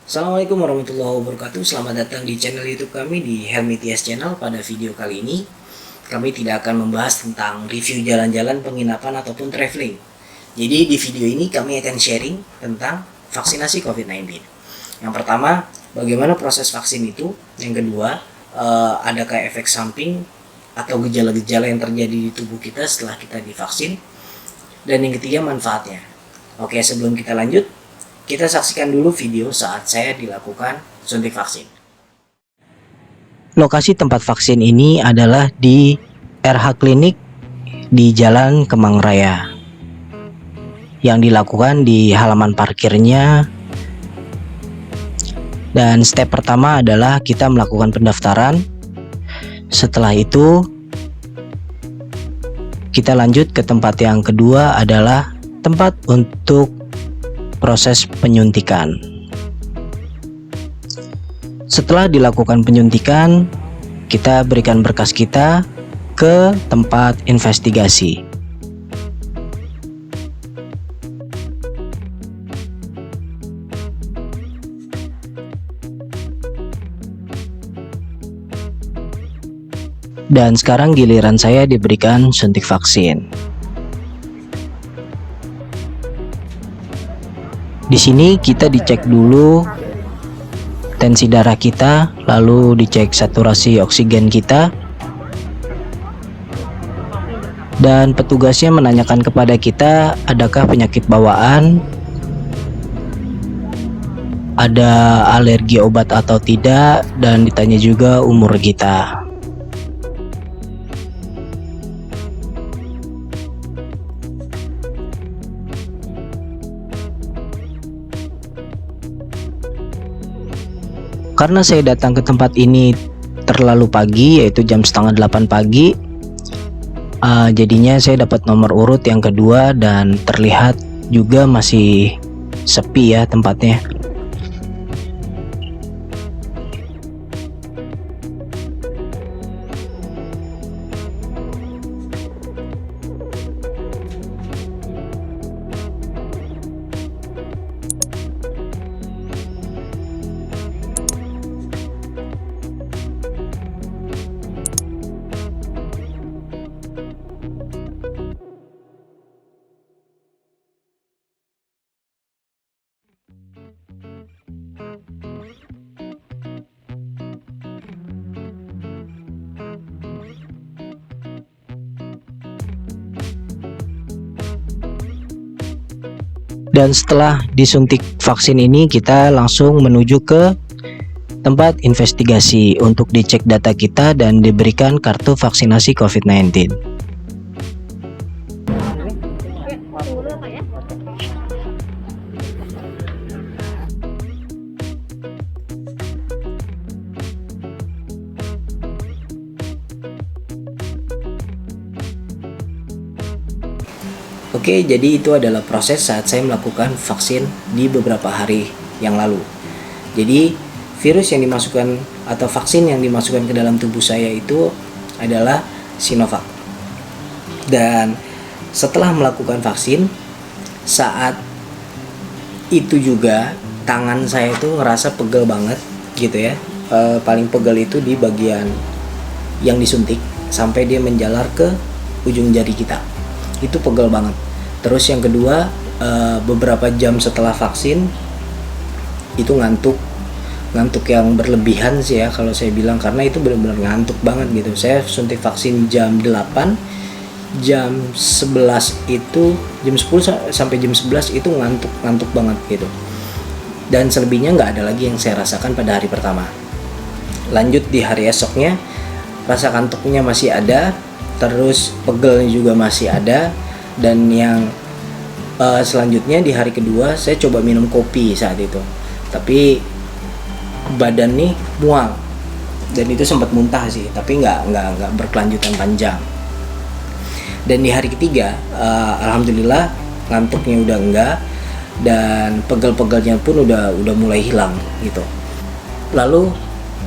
Assalamualaikum warahmatullahi wabarakatuh. Selamat datang di channel YouTube kami di Helmi TS Channel. Pada video kali ini kami tidak akan membahas tentang review jalan-jalan, penginapan ataupun traveling. Jadi di video ini kami akan sharing tentang vaksinasi COVID-19. Yang pertama, bagaimana proses vaksin itu. Yang kedua, adakah efek samping atau gejala-gejala yang terjadi di tubuh kita setelah kita divaksin. Dan yang ketiga, manfaatnya. Oke, sebelum kita lanjut, kita saksikan dulu video saat saya dilakukan suntik vaksin. Lokasi tempat vaksin ini adalah di RH Klinik di Jalan Kemang Raya. Yang dilakukan di halaman parkirnya. Dan step pertama adalah kita melakukan pendaftaran. Setelah itu kita lanjut ke tempat yang kedua adalah tempat untuk proses penyuntikan. Setelah dilakukan penyuntikan, kita berikan berkas kita ke tempat investigasi. Dan sekarang giliran saya diberikan suntik vaksin. Di sini kita dicek dulu tensi darah kita, lalu dicek saturasi oksigen kita. Dan petugasnya menanyakan kepada kita adakah penyakit bawaan, ada alergi obat atau tidak, dan ditanya juga umur kita. Karena saya datang ke tempat ini terlalu pagi, yaitu jam setengah 8 pagi, jadinya saya dapat nomor urut yang kedua dan terlihat juga masih sepi ya tempatnya. Dan setelah disuntik vaksin ini, kita langsung menuju ke tempat investigasi untuk dicek data kita dan diberikan kartu vaksinasi COVID-19. Oke, jadi itu adalah proses saat saya melakukan vaksin di beberapa hari yang lalu. Jadi virus yang dimasukkan atau vaksin yang dimasukkan ke dalam tubuh saya itu adalah Sinovac. Dan setelah melakukan vaksin, saat itu juga tangan saya itu ngerasa pegel banget gitu ya. Paling pegel itu di bagian yang disuntik sampai dia menjalar ke ujung jari kita. Itu pegel banget. Terus yang kedua, beberapa jam setelah vaksin itu ngantuk yang berlebihan sih ya kalau saya bilang, karena itu benar-benar ngantuk banget gitu. Saya suntik vaksin jam 8, jam 11 itu, jam 10 sampai jam 11 itu ngantuk banget gitu. Dan selebihnya nggak ada lagi yang saya rasakan pada hari pertama. Lanjut di hari esoknya, rasa kantuknya masih ada, terus pegelnya juga masih ada. Dan yang selanjutnya di hari kedua saya coba minum kopi saat itu, tapi badan nih mual dan itu sempat muntah sih, tapi nggak berkelanjutan panjang. Dan di hari ketiga alhamdulillah ngantuknya udah enggak dan pegel-pegelnya pun udah mulai hilang gitu. Lalu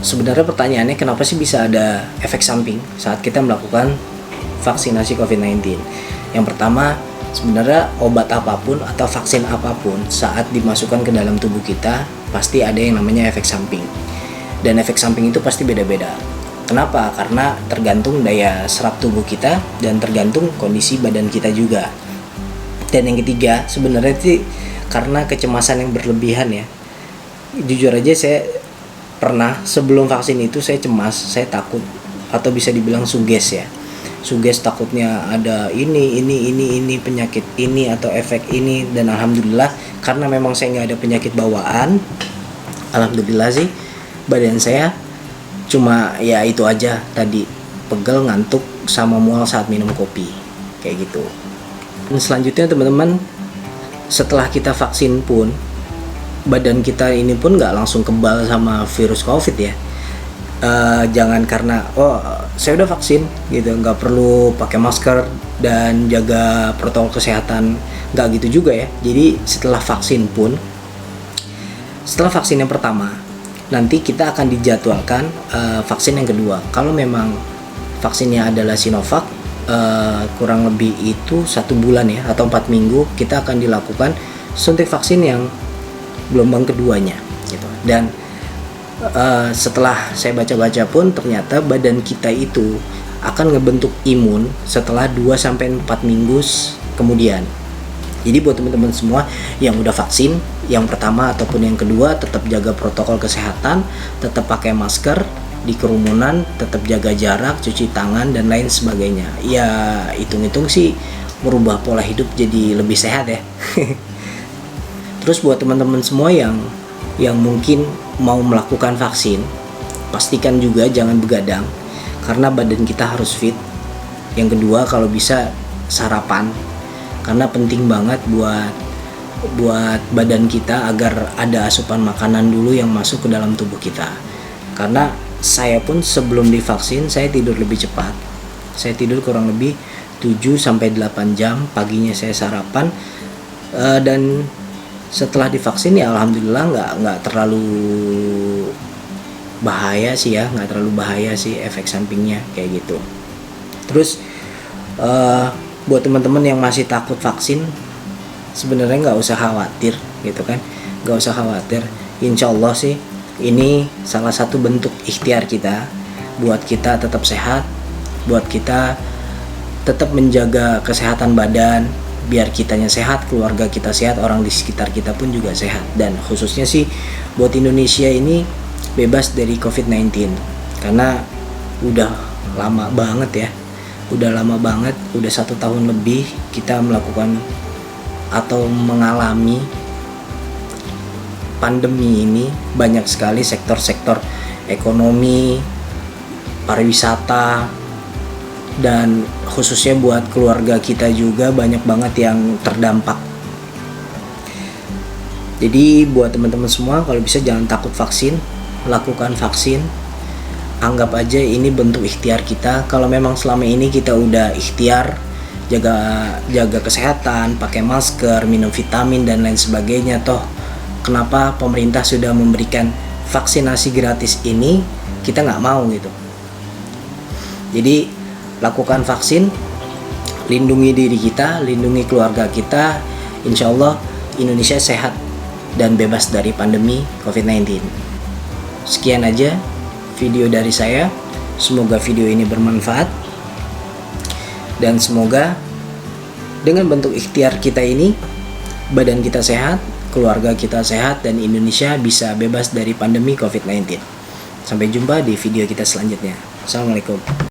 sebenarnya pertanyaannya, kenapa sih bisa ada efek samping saat kita melakukan vaksinasi COVID-19? Yang pertama, Sebenarnya obat apapun atau vaksin apapun saat dimasukkan ke dalam tubuh kita pasti ada yang namanya efek samping. Dan efek samping itu pasti beda-beda. Kenapa? Karena tergantung daya serap tubuh kita dan tergantung kondisi badan kita juga. Dan yang ketiga, sebenarnya sih karena kecemasan yang berlebihan ya. Jujur aja saya pernah sebelum vaksin itu saya cemas, saya takut atau bisa dibilang suges ya. Suges takutnya ada ini penyakit ini atau efek ini, dan alhamdulillah karena memang saya nggak ada penyakit bawaan, alhamdulillah sih badan saya cuma ya itu aja tadi, pegel, ngantuk, sama mual saat minum kopi kayak gitu. Dan selanjutnya teman-teman, setelah kita vaksin pun badan kita ini pun nggak langsung kebal sama virus COVID ya. Jangan karena saya udah vaksin gitu nggak perlu pakai masker dan jaga protokol kesehatan, nggak gitu juga ya. Jadi setelah vaksin yang pertama, nanti kita akan dijadwalkan vaksin yang kedua. Kalau memang vaksinnya adalah Sinovac, kurang lebih itu 1 bulan ya atau 4 minggu kita akan dilakukan suntik vaksin yang gelombang keduanya gitu. Dan setelah saya baca-baca pun ternyata badan kita itu akan ngebentuk imun setelah 2-4 minggu kemudian. Jadi buat teman-teman semua yang udah vaksin yang pertama ataupun yang kedua, tetap jaga protokol kesehatan, tetap pakai masker di kerumunan, tetap jaga jarak, cuci tangan dan lain sebagainya. Ya hitung-hitung sih merubah pola hidup jadi lebih sehat ya. Terus buat teman-teman semua yang mungkin mau melakukan vaksin, pastikan juga jangan begadang karena badan kita harus fit. Yang kedua, kalau bisa sarapan karena penting banget buat badan kita agar ada asupan makanan dulu yang masuk ke dalam tubuh kita. Karena saya pun sebelum divaksin saya tidur lebih cepat. Saya tidur kurang lebih 7-8 jam, paginya saya sarapan, dan setelah divaksin ya alhamdulillah nggak terlalu bahaya sih efek sampingnya kayak gitu. Terus buat teman-teman yang masih takut vaksin, sebenarnya nggak usah khawatir gitu kan, nggak usah khawatir. Insya Allah sih ini salah satu bentuk ikhtiar kita buat kita tetap sehat, buat kita tetap menjaga kesehatan badan, biar kitanya sehat, keluarga kita sehat, orang di sekitar kita pun juga sehat. Dan khususnya sih buat Indonesia ini bebas dari COVID-19 karena udah lama banget, udah 1 tahun lebih kita melakukan atau mengalami pandemi ini. Banyak sekali sektor-sektor ekonomi, pariwisata, dan khususnya buat keluarga kita juga banyak banget yang terdampak. Jadi buat teman-teman semua, kalau bisa jangan takut vaksin, lakukan vaksin. Anggap aja ini bentuk ikhtiar kita. Kalau memang selama ini kita udah ikhtiar jaga kesehatan, pakai masker, minum vitamin dan lain sebagainya, toh kenapa pemerintah sudah memberikan vaksinasi gratis ini kita nggak mau gitu. Jadi lakukan vaksin, lindungi diri kita, lindungi keluarga kita. Insya Allah Indonesia sehat dan bebas dari pandemi COVID-19. Sekian aja video dari saya. Semoga video ini bermanfaat, dan semoga dengan bentuk ikhtiar kita ini badan kita sehat, keluarga kita sehat, dan Indonesia bisa bebas dari pandemi COVID-19. Sampai jumpa di video kita selanjutnya. Assalamualaikum.